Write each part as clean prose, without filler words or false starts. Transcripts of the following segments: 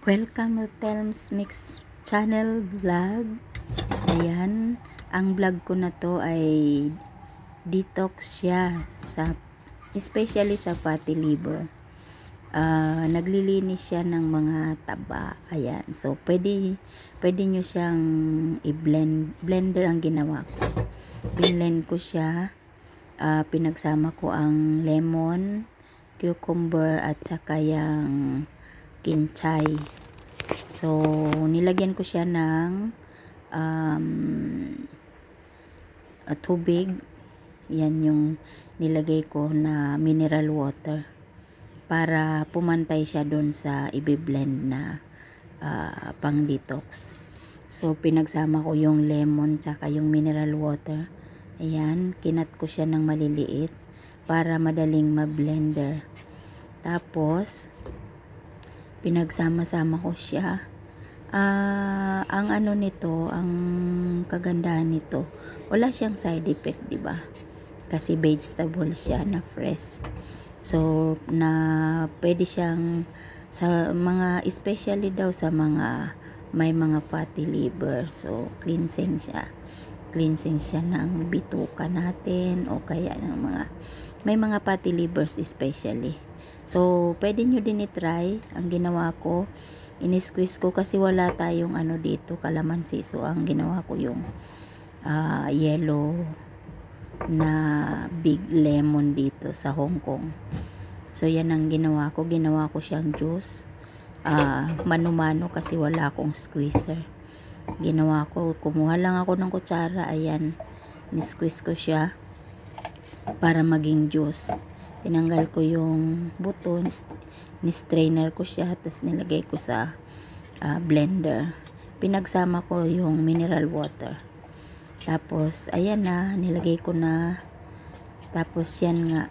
Welcome to Telms Mix Channel Vlog. Ayan, ang vlog ko na to ay detox siya especially sa fatty liver. Naglilinis siya ng mga taba. Ayan, so pwede nyo siyang blender ang ginawa ko. Binlend ko siya, pinagsama ko ang lemon, cucumber at saka yung kinchay. So nilagyan ko siya ng tubig. Yan yung nilagay ko na mineral water para pumantay siya doon sa i-blend na pang detox. So pinagsama ko yung lemon tsaka yung mineral water. Ayan, kinat ko siya ng maliliit para madaling ma-blender. Tapos pinagsama-sama ko siya. Ang ano nito, ang kagandahan nito, wala siyang side effect, 'di ba? Kasi vegetable siya na fresh. So na pwede siyang sa mga, especially daw sa mga may mga fatty liver. So cleansing siya. Cleansing siya ng bituka natin o kaya ng mga may mga fatty livers especially. So pwede nyo din i-try. Ang ginawa ko, in-squeeze ko kasi wala tayong ano dito, kalamansi. So ang ginawa ko yung yellow na big lemon dito sa Hong Kong. So yan ang ginawa ko. Ginawa ko siyang juice. Mano-mano kasi wala akong squeezer. Ginawa ko, kumuha lang ako ng kutsara. Ayan, ni-squeeze ko siya para maging juice. Tinanggal ko yung buto, ni-strainer ko siya, tapos nilagay ko sa blender. Pinagsama ko yung mineral water. Tapos ayan na, nilagay ko na. Tapos yan nga,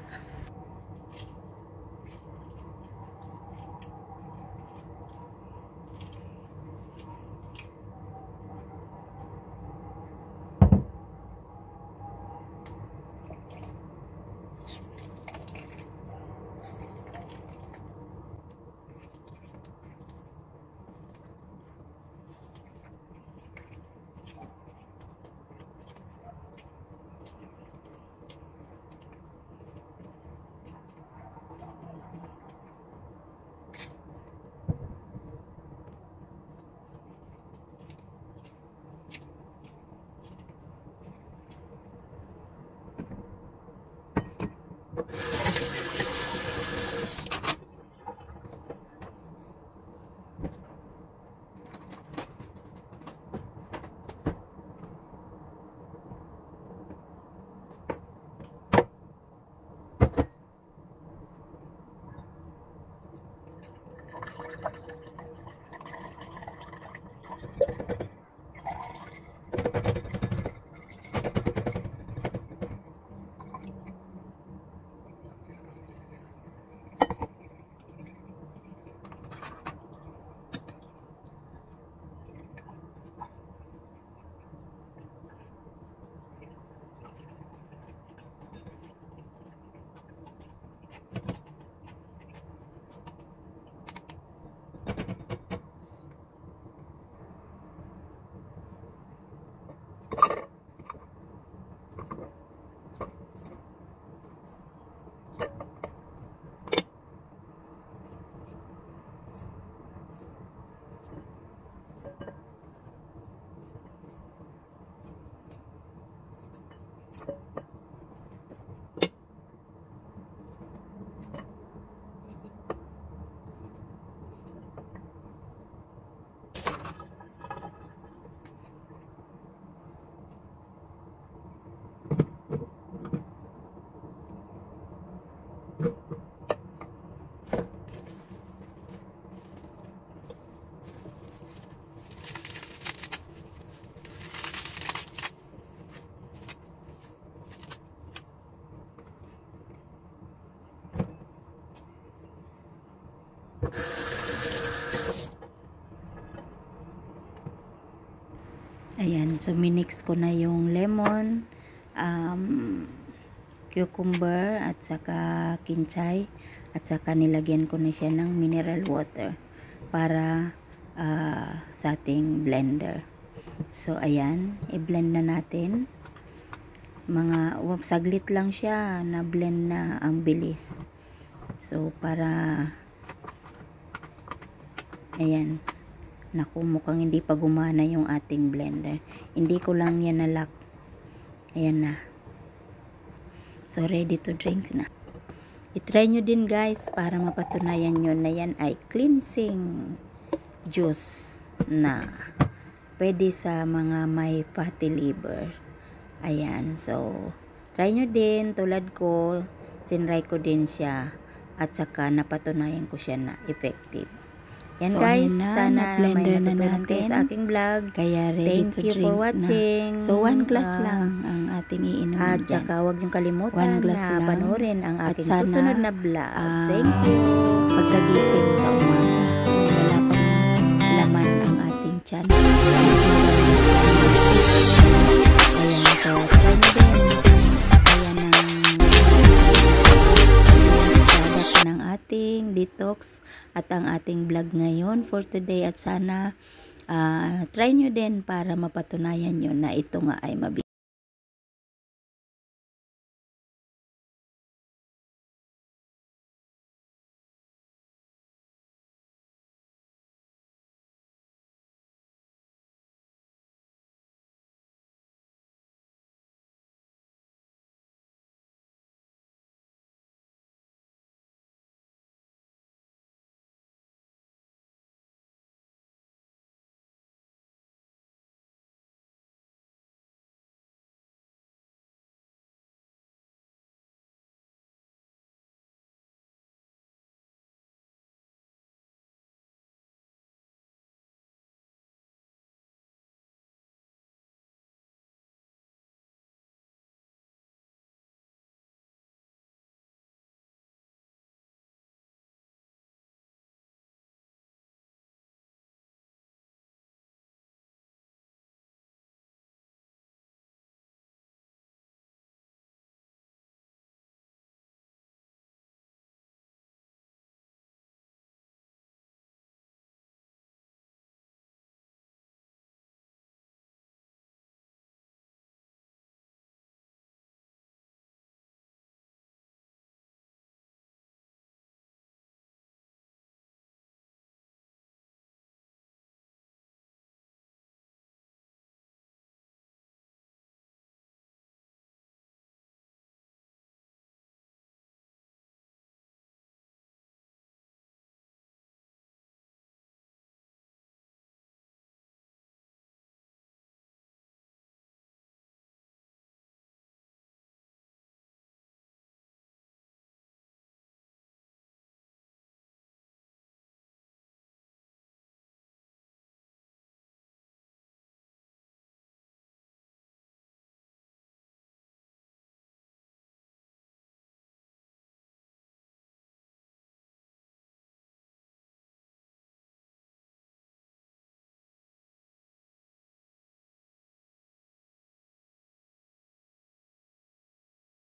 ayan, so minix ko na yung lemon, cucumber at saka kinchay, at saka nilagyan ko na siya ng mineral water para sa ating blender. So ayan, i-blend na natin. Saglit lang siya na blend na, ang bilis. So para ayan, naku, mukhang hindi pa gumana yung ating blender. Hindi ko lang yan nalock. Ayan na. So ready to drink na. I-try nyo din guys para mapatunayan nyo na yan ay cleansing juice na pwede sa mga may fatty liver. Ayan, so try nyo din. Tulad ko, tinry ko din siya at saka napatunayan ko siya na effective. Yan so, guys, sana blender may na natin sa aking vlog. Kaya ready Thank to you drink for watching. na. So 1 glass lang ang ating iinumin At dyan. saka huwag niyong kalimutan 1 glass na lang. panoorin ang At aking sana, susunod na vlog. Thank you. Pagkagising sa umaga, wala pang laman ang ating tiyan. Is mabilis lang. Ayan, so try nyo din. Ayan ang product ng ating detox at ang ating vlog ngayon for today. At sana try nyo din para mapatunayan nyo na ito nga ay mabilis.